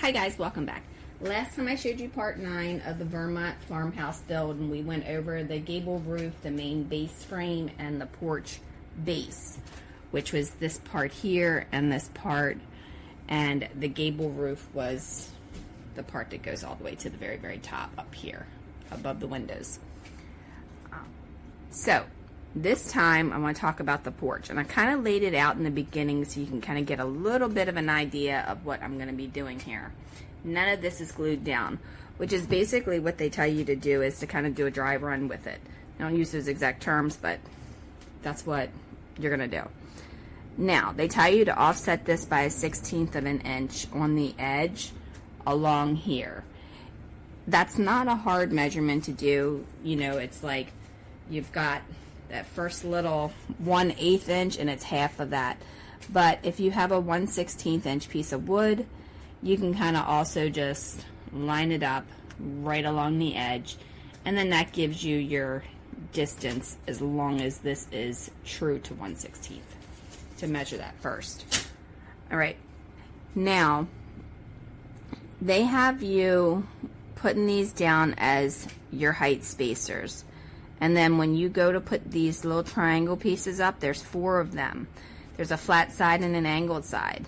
Hi guys, welcome back. Last time I showed you part 9 of the Vermont Farmhouse build, and we went over the gable roof, the main base frame, and the porch base, which was this part here and this part, and the gable roof was the part that goes all the way to the very, very top up here above the windows. So this time I want to talk about the porch, and I kind of laid it out in the beginning so you can kind of get a little bit of an idea of what I'm going to be doing here. None of this is glued down, which is basically what they tell you to do, is to kind of do a dry run with it. I don't use those exact terms, but that's what you're going to do. Now, they tell you to offset this by a 1/16 of an inch on the edge along here. That's not a hard measurement to do. You know, it's like you've got that first little 1/8 inch and it's half of that. But if you have a 1/16 inch piece of wood, you can kind of also just line it up right along the edge, and then that gives you your distance as long as this is true to 1/16 to measure that first. All right, now they have you putting these down as your height spacers, and then when you go to put these little triangle pieces up, there's 4 of them. There's a flat side and an angled side.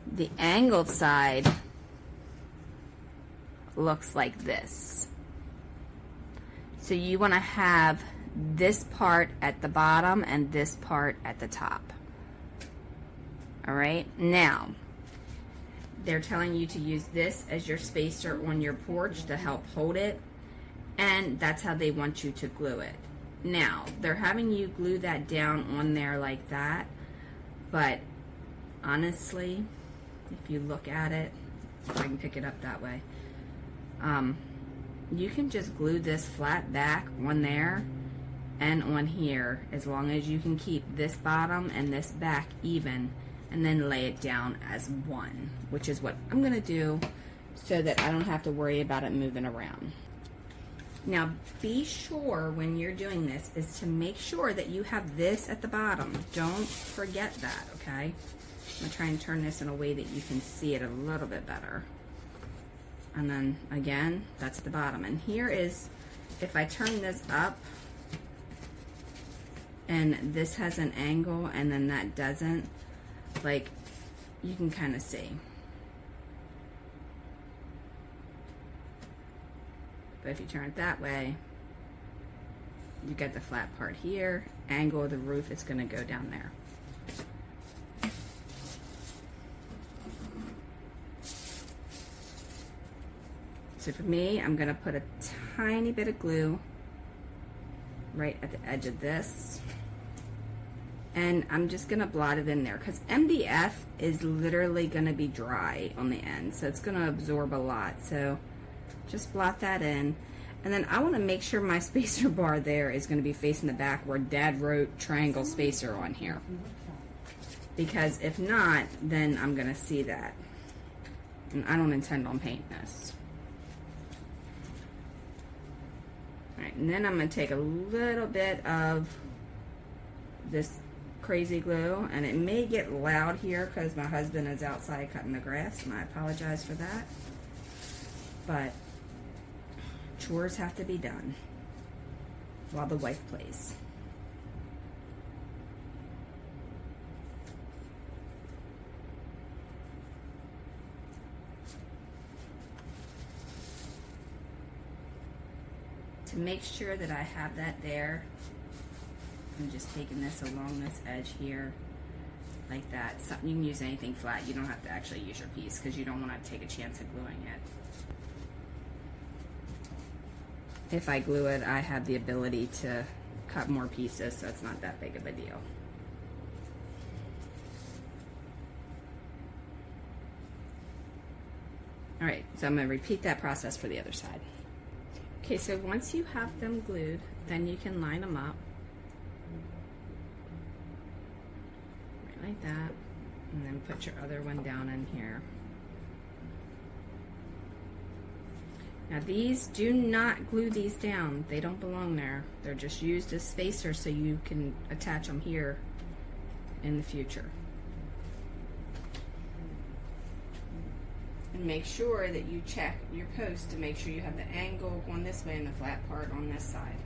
The angled side looks like this. So you want to have this part at the bottom and this part at the top. Alright, now they're telling you to use this as your spacer on your porch to help hold it, and that's how they want you to glue it. Now, they're having you glue that down on there like that, but honestly, if you look at it, if I can pick it up that way, you can just glue this flat back on there and on here, as long as you can keep this bottom and this back even, and then lay it down as one, which is what I'm going to do so that I don't have to worry about it moving around. Now, be sure when you're doing this is to make sure that you have this at the bottom. Don't forget that, okay? I'm going to try and turn this in a way that you can see it a little bit better. And then, again, that's the bottom. And here is, if I turn this up, and this has an angle, and then that doesn't, like, you can kind of see. But if you turn it that way, you get the flat part here, angle of the roof, it's going to go down there. So for me, I'm going to put a tiny bit of glue right at the edge of this, and I'm just going to blot it in there, because MDF is literally going to be dry on the end, so it's going to absorb a lot. So just blot that in, and then I want to make sure my spacer bar there is going to be facing the back where Dad wrote triangle spacer on here, because if not, then I'm going to see that, and I don't intend on painting this. Alright, and then I'm going to take a little bit of this crazy glue, and it may get loud here because my husband is outside cutting the grass, and I apologize for that, but chores have to be done while the wife plays. To make sure that I have that there, I'm just taking this along this edge here like that. Something, you can use anything flat. You don't have to actually use your piece because you don't want to take a chance of gluing it. If I glue it, I have the ability to cut more pieces, so it's not that big of a deal. Alright, so I'm going to repeat that process for the other side. Okay, so once you have them glued, then you can line them up. Right like that. And then put your other one down in here. Now these, do not glue these down. They don't belong there. They're just used as spacers so you can attach them here in the future. And make sure that you check your post to make sure you have the angle going this way and the flat part on this side.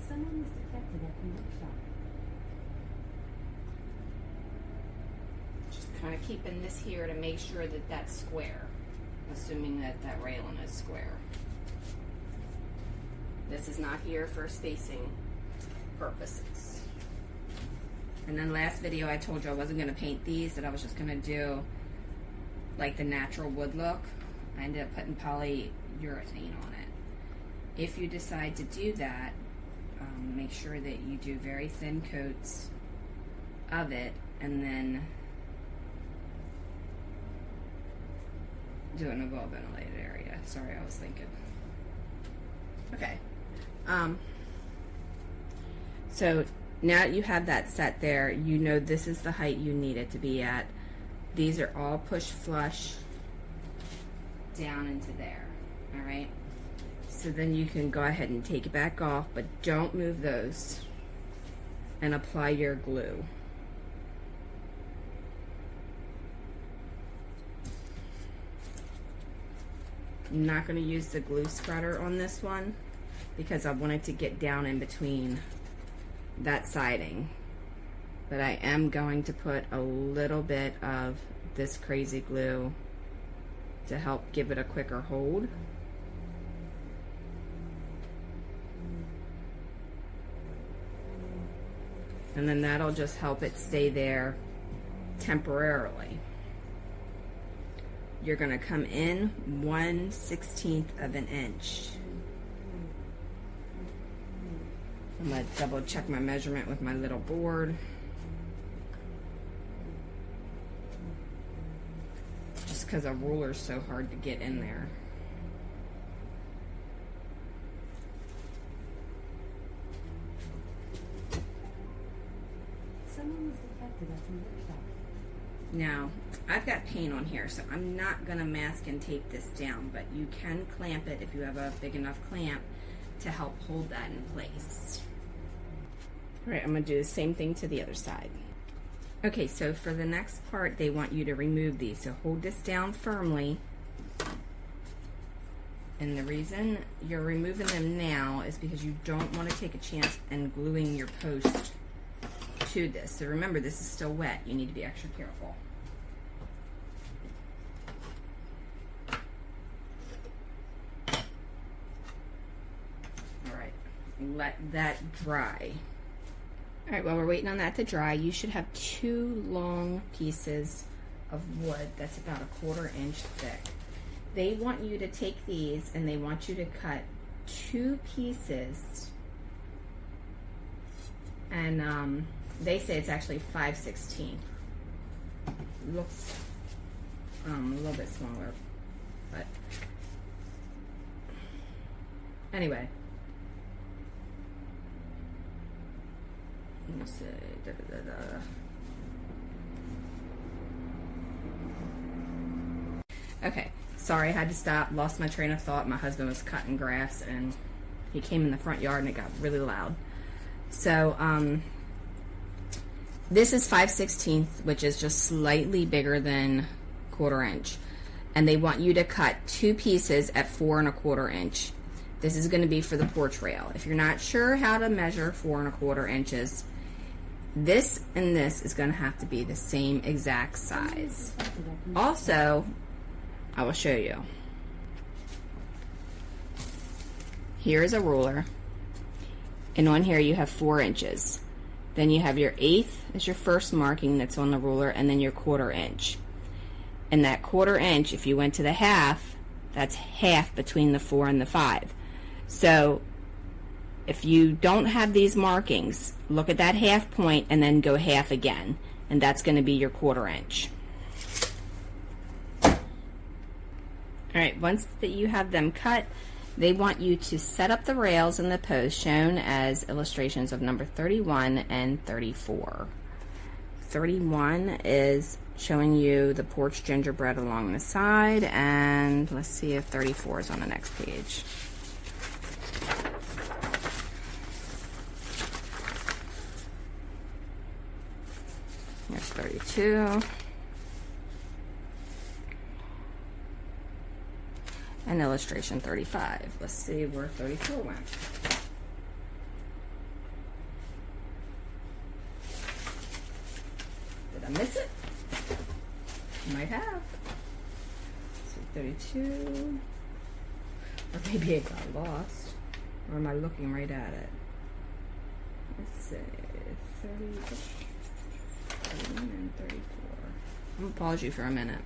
Someone was detected at the workshop. Just kind of keeping this here to make sure that that's square, assuming that that railing is square. This is not here for spacing purposes. And then last video I told you I wasn't going to paint these, that I was just going to do like the natural wood look. I ended up putting polyurethane on it. If you decide to do that, make sure that you do very thin coats of it, and then do it in a well ventilated area. Sorry, I was thinking. Okay. So now that you have that set there, you know this is the height you need it to be at. These are all push flush down into there. All right. So then you can go ahead and take it back off, but don't move those, and apply your glue. I'm not going to use the glue spreader on this one because I want it to get down in between that siding. But I am going to put a little bit of this crazy glue to help give it a quicker hold. And then that'll just help it stay there temporarily. You're going to come in 1/16 of an inch. I'm going to double check my measurement with my little board. Just because a ruler's so hard to get in there. Someone was detected at the workshop. Now, I've got paint on here, so I'm not going to mask and tape this down, but you can clamp it if you have a big enough clamp to help hold that in place. All right, I'm going to do the same thing to the other side. Okay, so for the next part, they want you to remove these. So hold this down firmly. And the reason you're removing them now is because you don't want to take a chance and gluing your post to this. So remember, this is still wet. You need to be extra careful. All right, let that dry. All right, while we're waiting on that to dry, you should have 2 long pieces of wood that's about 1/4 inch thick. They want you to take these and they want you to cut 2 pieces, and they say it's actually 5/16. Looks a little bit smaller, but anyway. Let me see. Okay, sorry, I had to stop. Lost my train of thought. My husband was cutting grass and he came in the front yard and it got really loud. So, this is 5/16, which is just slightly bigger than 1/4 inch. And they want you to cut 2 pieces at 4 1/4 inch. This is going to be for the porch rail. If you're not sure how to measure 4 1/4 inches, this and this is going to have to be the same exact size. Also, I will show you. Here's a ruler, and on here you have 4 inches. Then you have your 1/8 as your first marking that's on the ruler, and then your 1/4 inch. And that 1/4 inch, if you went to the half, that's half between the 4 and the 5. So if you don't have these markings, look at that half point and then go half again, and that's going to be your 1/4 inch. All right, once that you have them cut, they want you to set up the rails and the posts shown as illustrations of number 31 and 34. 31 is showing you the porch gingerbread along the side, and let's see if 34 is on the next page. There's 32. And illustration 35. Let's see where 34 went. Did I miss it? Might have. So 32. Or maybe it got lost. Or am I looking right at it? Let's see. 30. 31 and 34. I'm gonna pause you for a minute.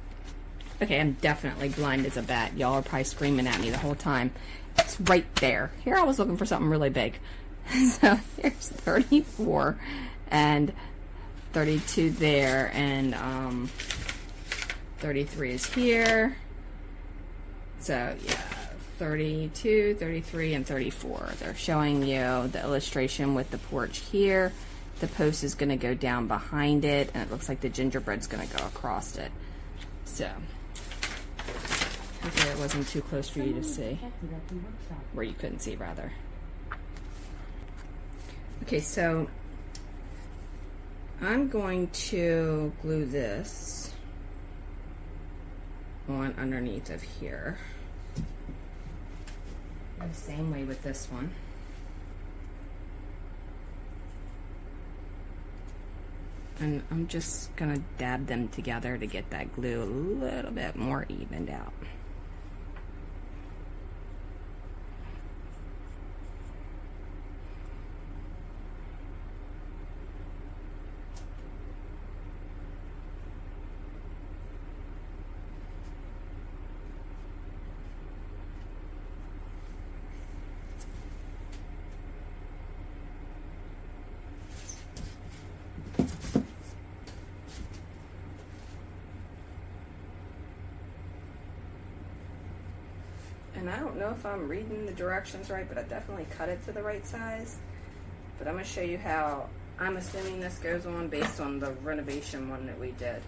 Okay, I'm definitely blind as a bat. Y'all are probably screaming at me the whole time. It's right there. Here I was looking for something really big. So here's 34 and 32 there, and 33 is here. So yeah, 32, 33, and 34. They're showing you the illustration with the porch here. The post is going to go down behind it, and it looks like the gingerbread's going to go across it. So, hopefully it wasn't too close for you to see, where you couldn't see, rather. Okay, so I'm going to glue this on underneath of here. The same way with this one. And I'm just gonna dab them together to get that glue a little bit more evened out. And I don't know if I'm reading the directions right, but I definitely cut it to the right size. But I'm going to show you how I'm assuming this goes on based on the renovation one that we did.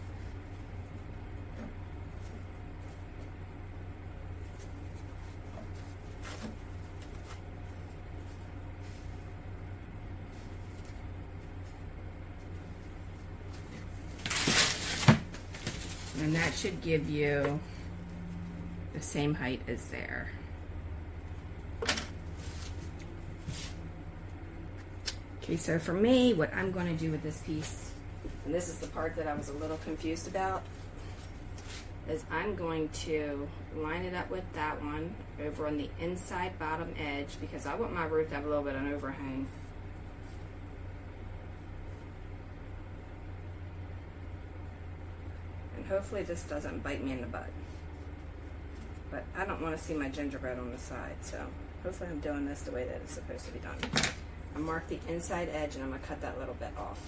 And that should give you the same height as there. Okay, so for me, what I'm going to do with this piece, and this is the part that I was a little confused about, is I'm going to line it up with that one over on the inside bottom edge, because I want my roof to have a little bit of an overhang. And hopefully this doesn't bite me in the butt. But I don't want to see my gingerbread on the side, so hopefully I'm doing this the way that it's supposed to be done. I mark the inside edge and I'm going to cut that little bit off.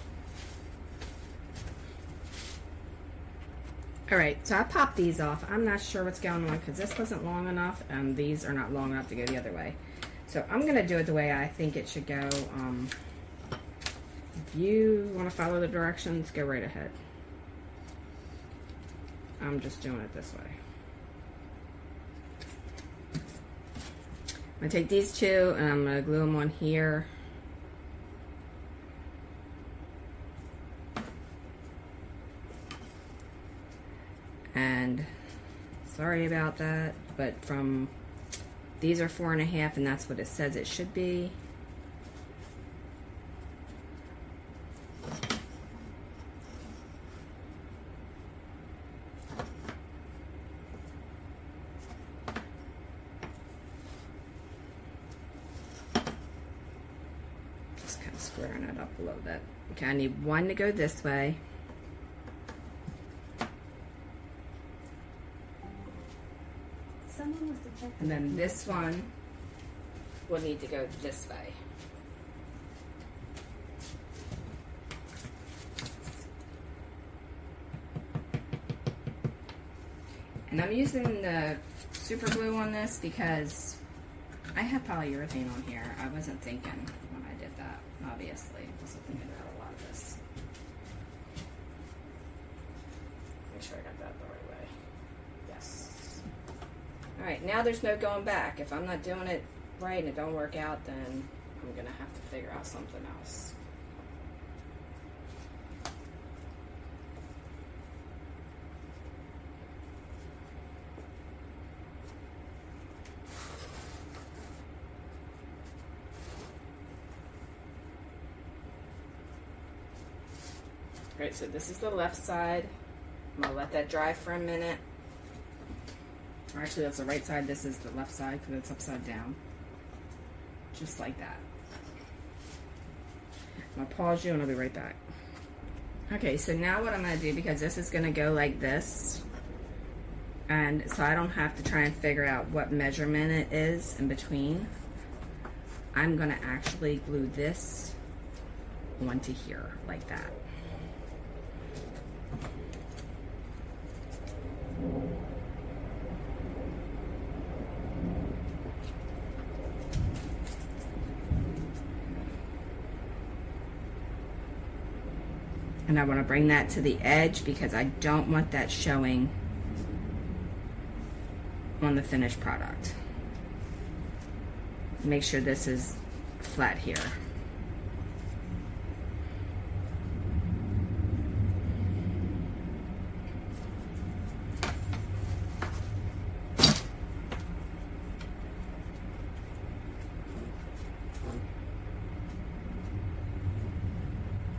Alright, so I popped these off. I'm not sure what's going on because this wasn't long enough and these are not long enough to go the other way. So I'm going to do it the way I think it should go. If you want to follow the directions, go right ahead. I'm just doing it this way. I'm going to take these two and I'm going to glue them on here. And sorry about that, but from these are 4.5 and that's what it says it should be. Squaring it up a little bit. Okay, I need one to go this way. And then this one will need to go this way. And I'm using the super glue on this because I have polyurethane on here. I wasn't thinking when I did that, obviously. I wasn't thinking about a lot of this. Make sure I got that the right way. Yes. Alright, now there's no going back. If I'm not doing it right and it don't work out, then I'm gonna have to figure out something else. Alright, so this is the left side. I'm gonna let that dry for a minute. Or actually, that's the right side. This is the left side because it's upside down. Just like that. I'm gonna pause you and I'll be right back. Okay, so now what I'm gonna do, because this is gonna go like this, and so I don't have to try and figure out what measurement it is in between, I'm gonna actually glue this onto here like that. And I want to bring that to the edge because I don't want that showing on the finished product. Make sure this is flat here.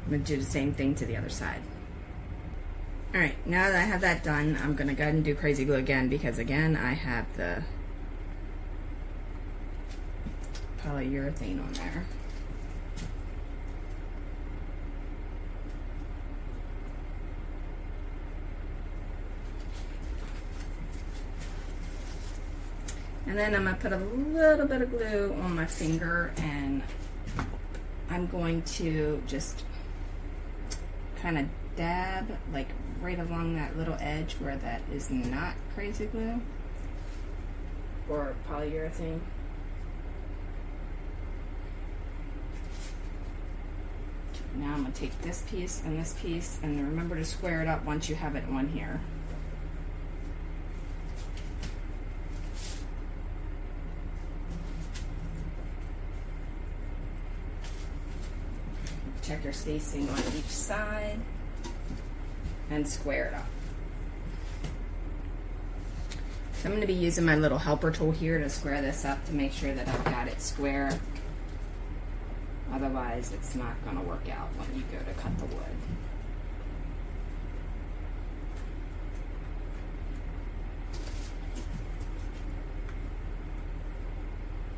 I'm going to do the same thing to the other side. Alright, now that I have that done, I'm going to go ahead and do crazy glue again because again, I have the polyurethane on there. And then I'm going to put a little bit of glue on my finger and I'm going to just kind of dab like right along that little edge where that is not crazy glue or polyurethane. Now I'm going to take this piece and remember to square it up once you have it on here. Check your spacing on each side and square it up. So I'm going to be using my little helper tool here to square this up to make sure that I've got it square. Otherwise, it's not going to work out when you go to cut the wood.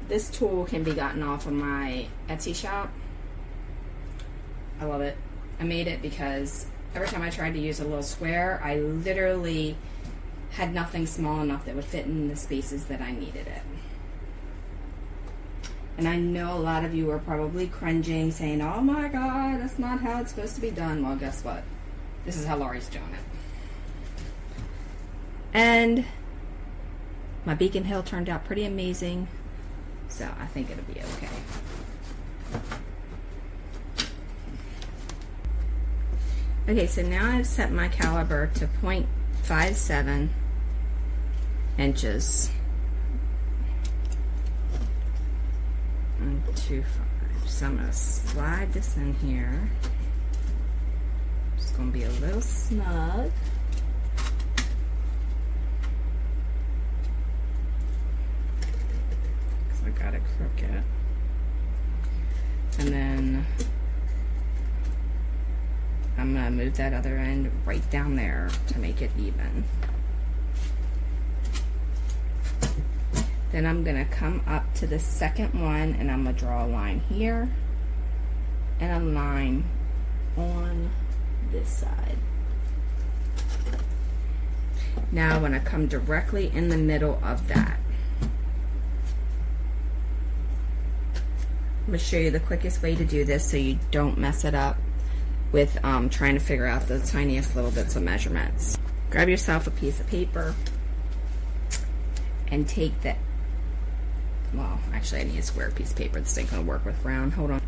This tool can be gotten off of my Etsy shop. I love it. I made it because every time I tried to use a little square, I literally had nothing small enough that would fit in the spaces that I needed it. And I know a lot of you are probably cringing, saying, oh my God, that's not how it's supposed to be done. Well, guess what? This is how Laurie's doing it. And my Beacon Hill turned out pretty amazing, so I think it'll be okay. Okay, so now I've set my caliber to 0.57 inches. 1.25. So I'm going to slide this in here. It's going to be a little snug. Because I got it crooked. And then I'm going to move that other end right down there to make it even. Then I'm going to come up to the second one and I'm going to draw a line here and a line on this side. Now I want to come directly in the middle of that. I'm going to show you the quickest way to do this so you don't mess it up with trying to figure out the tiniest little bits of measurements. Grab yourself a piece of paper and take the well, actually I need a square piece of paper. This ain't gonna work with round. Hold on.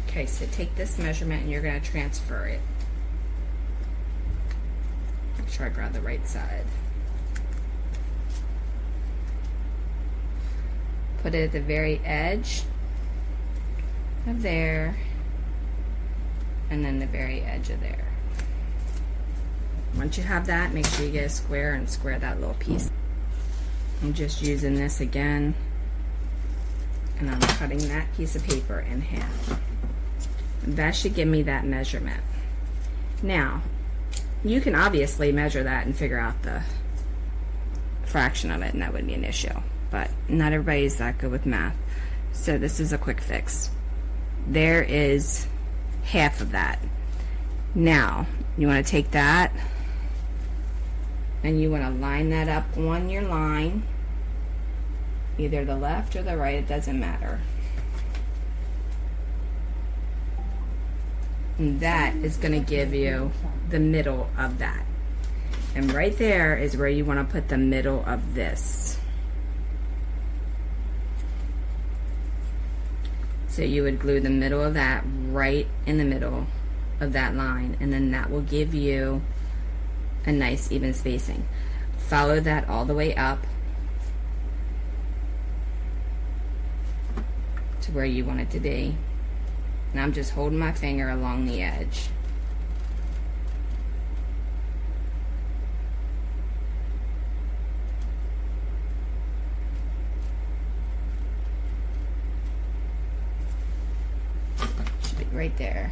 Okay, so take this measurement and you're gonna transfer it. Make sure I grab the right side. Put it at the very edge of there, and then the very edge of there. Once you have that, make sure you get a square and square that little piece. I'm just using this again, and I'm cutting that piece of paper in half. That should give me that measurement. Now, you can obviously measure that and figure out the fraction of it, and that wouldn't be an issue. But not everybody's that good with math. So this is a quick fix. There is half of that. Now, you want to take that and you want to line that up on your line, either the left or the right, it doesn't matter. And that is going to give you the middle of that. And right there is where you want to put the middle of this. So you would glue the middle of that right in the middle of that line, and then that will give you a nice even spacing. Follow that all the way up to where you want it to be. And I'm just holding my finger along the edge. Should be right there.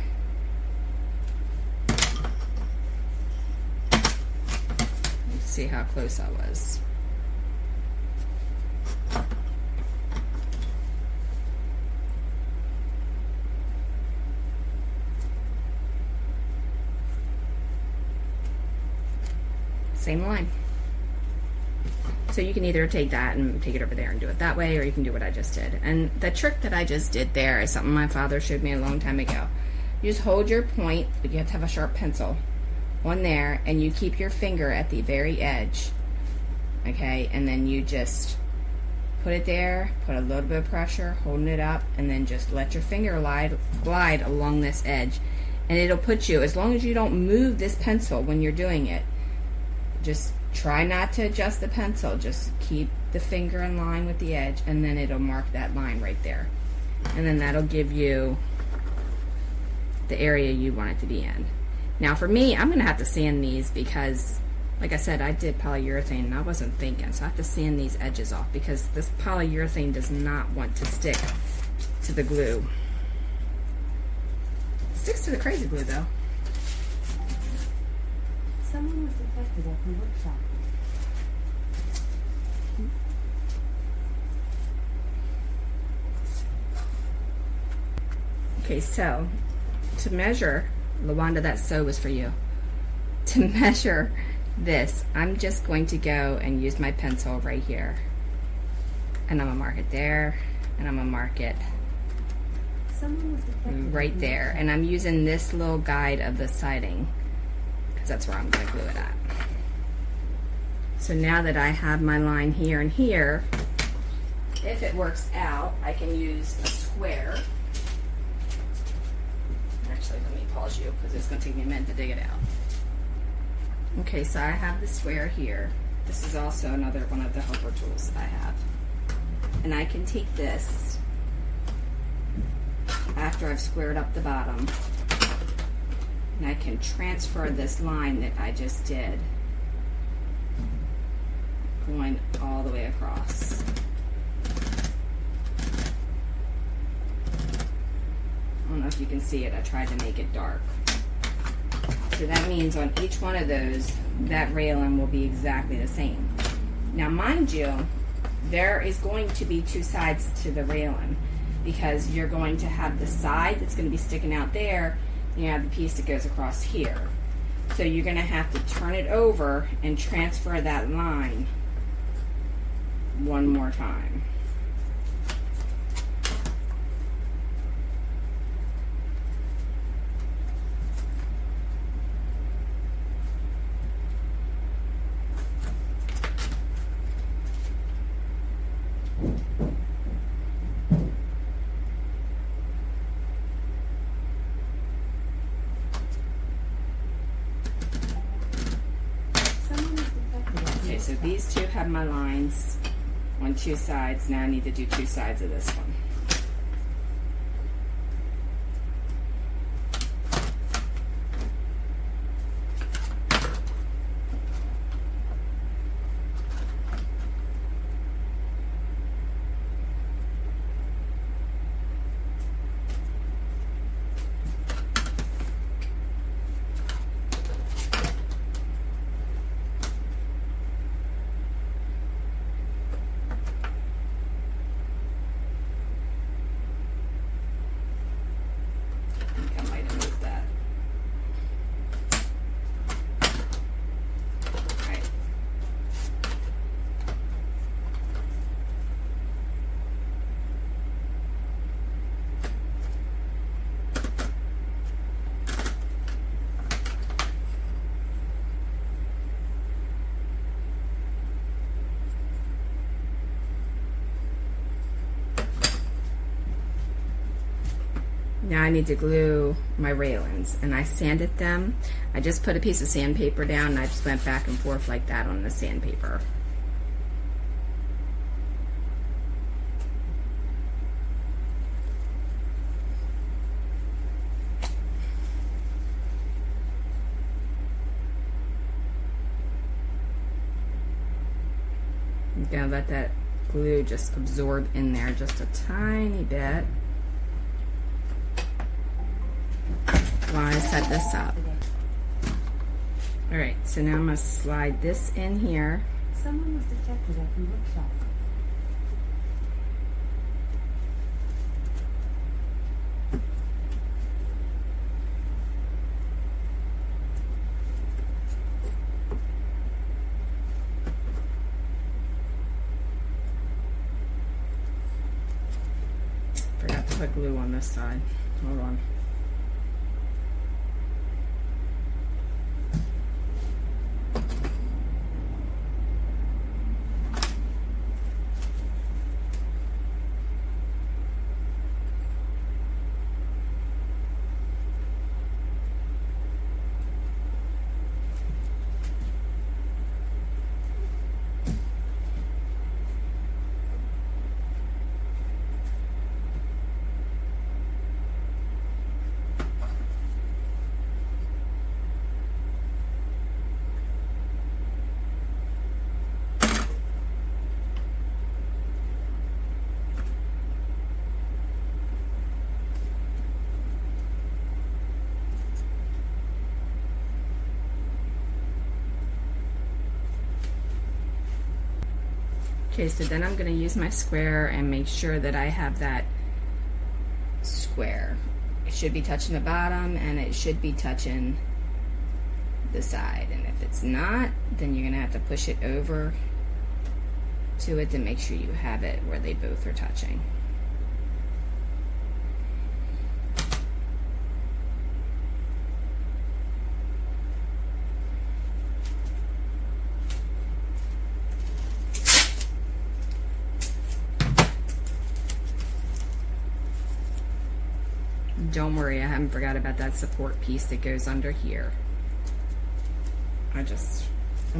Let's see how close I was. Same line. So you can either take that and take it over there and do it that way, or you can do what I just did. And the trick that I just did there is something my father showed me a long time ago. You just hold your point, but you have to have a sharp pencil on there, and you keep your finger at the very edge, okay? And then you just put it there, put a little bit of pressure, holding it up, and then just let your finger glide along this edge. And it'll put you, as long as you don't move this pencil when you're doing it, just try not to adjust the pencil, just keep the finger in line with the edge, and then it'll mark that line right there. And then that'll give you the area you want it to be in. Now for me, I'm gonna have to sand these because, like I said, I did polyurethane and I wasn't thinking, so I have to sand these edges off because this polyurethane does not want to stick to the glue. It sticks to the crazy glue though. Someone was detected at the workshop. Okay, so to measure, LaWanda, that sew was for you. To measure this, I'm just going to go and use my pencil right here. And I'm gonna mark it there, and I'm gonna mark it Someone was detected right there. And I'm using this little guide of the siding, because that's where I'm gonna glue it at. So now that I have my line here and here, if it works out, I can use a square. Actually, let me pause you because it's going to take me a minute to dig it out. Okay, so I have the square here. This is also another one of the helper tools that I have. And I can take this after I've squared up the bottom, and I can transfer this line that I just did going all the way across. I don't know if you can see it. I tried to make it dark. So that means on each one of those, that railing will be exactly the same. Now, mind you, there is going to be two sides to the railing because you're going to have the side that's going to be sticking out there, and you have the piece that goes across here. So you're going to have to turn it over and transfer that line one more time. these two have my lines on two sides. Now I need to do two sides of this one. Now I need to glue my railings, and I sanded them. I just put a piece of sandpaper down and I just went back and forth like that on the sandpaper. I'm gonna let that glue just absorb in there just a tiny bit while I set this up. Alright, so now I'm going to slide this in here. Someone was detected at the workshop. Forgot to put glue on this side. Hold on. Okay, so then I'm going to use my square and make sure that I have that square. It should be touching the bottom and it should be touching the side. And if it's not, then you're going to have to push it over to it to make sure you have it where they both are touching. Don't worry, I haven't forgot about that support piece that goes under here. I'm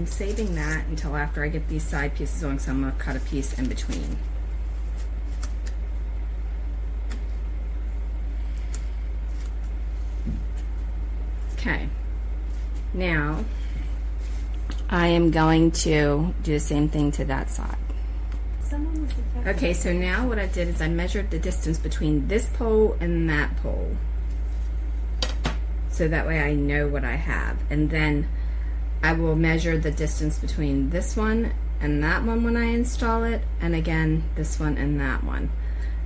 saving that until after I get these side pieces on, so I'm going to cut a piece in between. Okay, now I am going to do the same thing to that side. Someone was detected. Okay, so now what I did is I measured the distance between this pole and that pole. So that way I know what I have. And then I will measure the distance between this one and that one when I install it. And again, this one and that one.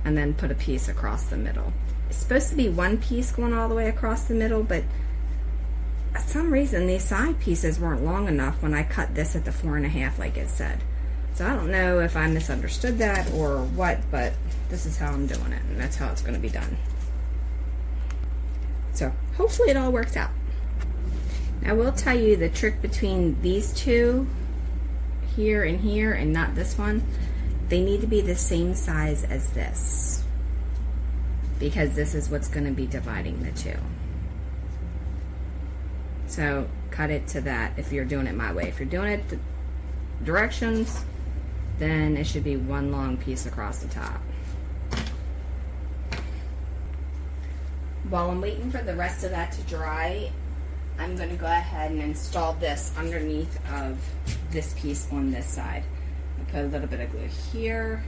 And then put a piece across the middle. It's supposed to be one piece going all the way across the middle, but for some reason these side pieces weren't long enough when I cut this at the 4.5 like it said. So I don't know if I misunderstood that or what, but this is how I'm doing it, and that's how it's going to be done. So hopefully it all works out. I will tell you the trick between these two, here and not this one, they need to be the same size as this, because this is what's going to be dividing the two. So cut it to that if you're doing it my way. If you're doing it directions, then it should be one long piece across the top. While I'm waiting for the rest of that to dry, I'm going to go ahead and install this underneath of this piece on this side. I put a little bit of glue here.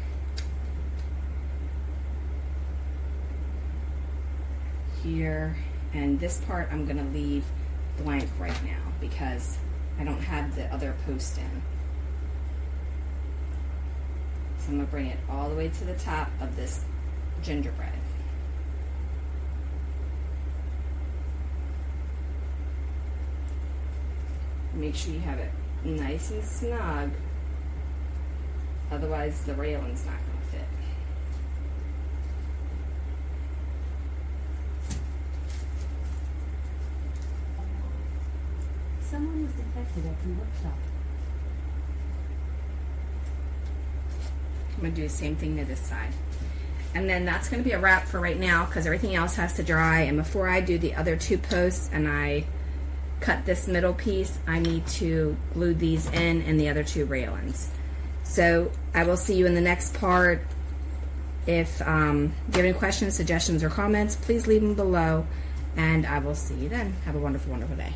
Here, and this part I'm going to leave blank right now because I don't have the other post in. So I'm going to bring it all the way to the top of this gingerbread. Make sure you have it nice and snug, otherwise the railing's not going to fit. Someone was detected at the workshop. I'm going to do the same thing to this side. And then that's going to be a wrap for right now because everything else has to dry. And before I do the other two posts and I cut this middle piece, I need to glue these in and the other two railings. So I will see you in the next part. If you have any questions, suggestions, or comments, please leave them below. And I will see you then. Have a wonderful, wonderful day.